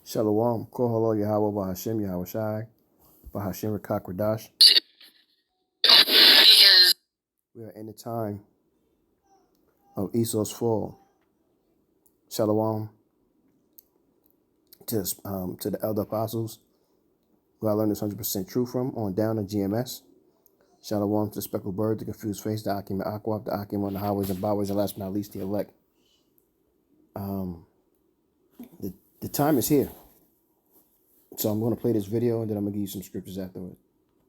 Shalom, Koholo Yahweh Bahashim Yahweh Shai, Bahashim Rakak Radash. We are in the time of Esau's fall. Shalom to the elder apostles who I learned this 100% truth from on down to GMS. Shalom to the speckled bird, the confused face, the Akim and Aqua, the Akim on the highways and byways, and last but not least, the elect. The time is here. So I'm going to play this video and then I'm going to give you some scriptures afterwards.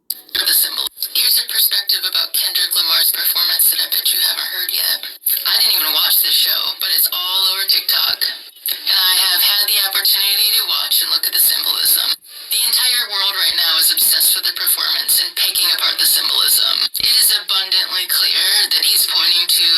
The symbol. Here's a perspective about Kendrick Lamar's performance that I bet you haven't heard yet. I didn't even watch this show, but it's all over TikTok. And I have had the opportunity to watch and look at the symbolism. The entire world right now is obsessed with the performance and picking apart the symbolism. It is abundantly clear that he's pointing to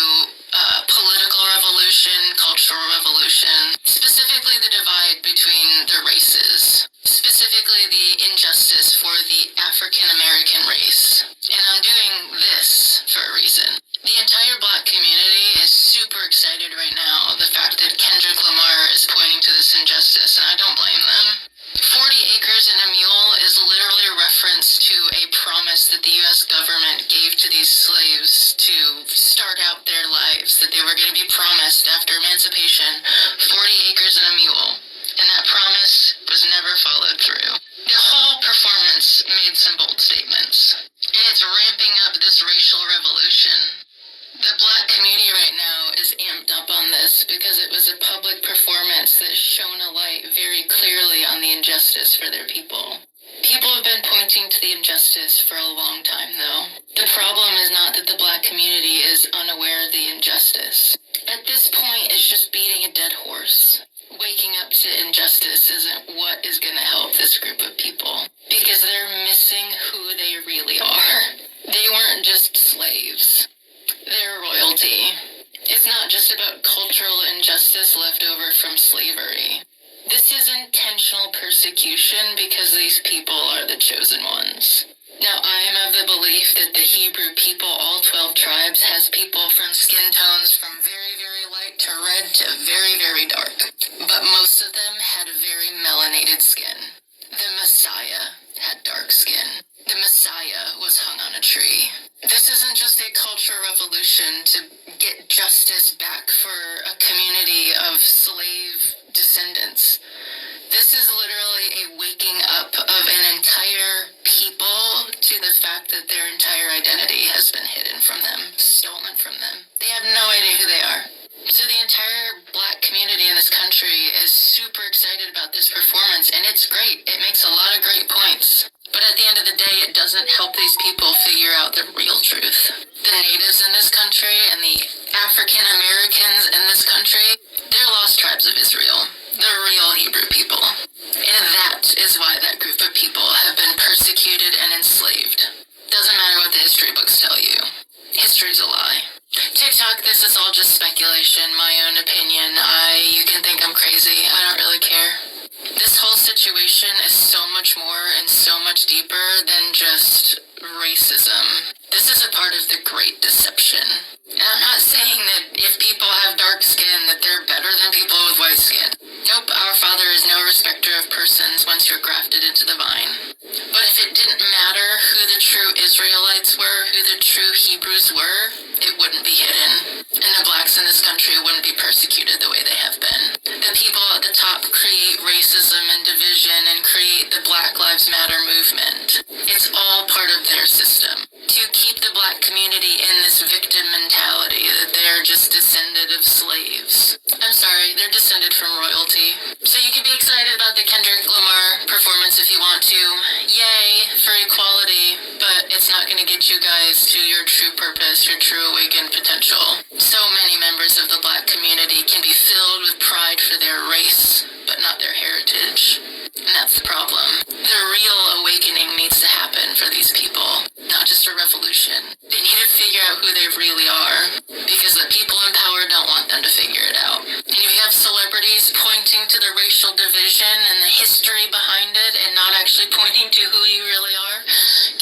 political revolution, cultural revolution, specifically the divide between the races, specifically the injustice for the African American race. And I'm doing this for a reason. The entire black community is super excited right now, the fact that Kendrick Lamar is pointing to this injustice, and I don't blame them. 40 acres and a mule is literally a reference to a promise that the U.S. government gave to these slaves to start out their lives, that they were going to be promised after emancipation 40 acres and a mule. And that promise was never followed through. The whole performance made some bold statements. And it's ramping up this racial revolution. The black community right now is amped up on this because it was a public performance that shone a light very clearly on the injustice for their people. People have been pointing to the injustice for a long time, though. The problem is not that the black community is unaware of the injustice. At this point, it's just beating a dead horse. Waking up to injustice isn't what is going to help this group of people because they're missing who they really are. They weren't just slaves. They're royalty. It's not just about cultural injustice left over from slavery. This is intentional persecution because these people are the chosen ones. Now, I am of the belief that the Hebrew people, all 12 tribes, has people from skin tones from very, very light to red to very, very dark. But most of them had very melanated skin. The Messiah had dark skin. The Messiah was hung on a tree. This isn't just a cultural revolution to get justice back for a community of slave descendants. This is literally a waking up of an entire people to the fact that their entire identity has been hidden from them, stolen from them. They have no idea who they are. So the entire black community in this country is super excited about this performance, and it's great. It makes a lot of great points. But at the end of the day, it doesn't help these people figure out the real truth. The natives in this country and the African Americans in this country, they're lost tribes of Israel. The real Hebrew people. And that is why that group of people have been persecuted and enslaved. Doesn't matter what the history books tell you. History's a lie. TikTok, this is all just speculation, my own opinion. You can think I'm crazy. I don't really care. This whole situation is so much more and so much deeper than just racism. This is a part of the Great Deception. And I'm not saying that if people have dark skin that they're better than people with white skin. Nope, our Father is no respecter of persons once you're grafted into the vine. But if it didn't matter who the true Israelites were, who the true Hebrews were, it wouldn't be hidden. And the blacks in this country wouldn't be persecuted the way they have been. The people at the top create racism and division and create the Black Lives Matter movement. It's all part of their system. To keep the black community in this victim mentality that they're just descended of slaves. I'm sorry, they're descended from royalty. So you can be excited about the Kendrick Lamar performance if you want to. Yay for equality, but it's not going to get you guys to your true purpose, your true awakened potential. So many members of the black community can be filled with pride for their race, but not their heritage. And that's the problem. The real awakening needs to happen for these people, not just a revolution. They need to figure out who they really are, because the people in power don't want them to figure it out. And if you have celebrities pointing to the racial division and the history behind it and not actually pointing to who you really are,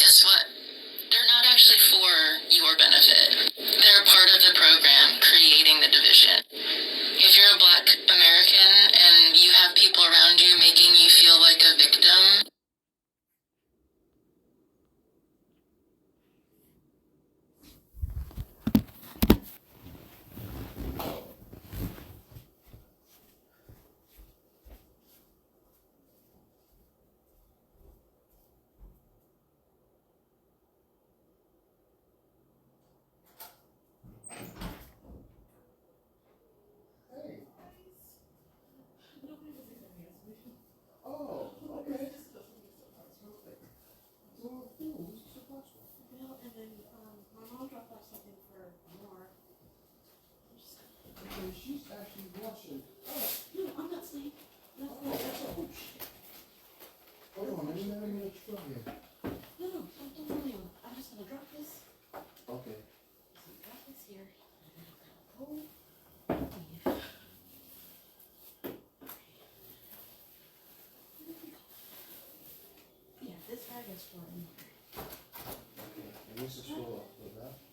guess what? They're not actually for your benefit. They're a part of the program creating the division. If you're a black American and you have people around you making she's actually washing. No, I'm not saying. That's a oh shit. Hold on, let me get a truck here. No, don't worry. I'm just gonna drop this. Okay. So drop this here. And then I'm gonna go. Leave. Yeah, this bag is for in here. Okay, and this is for that.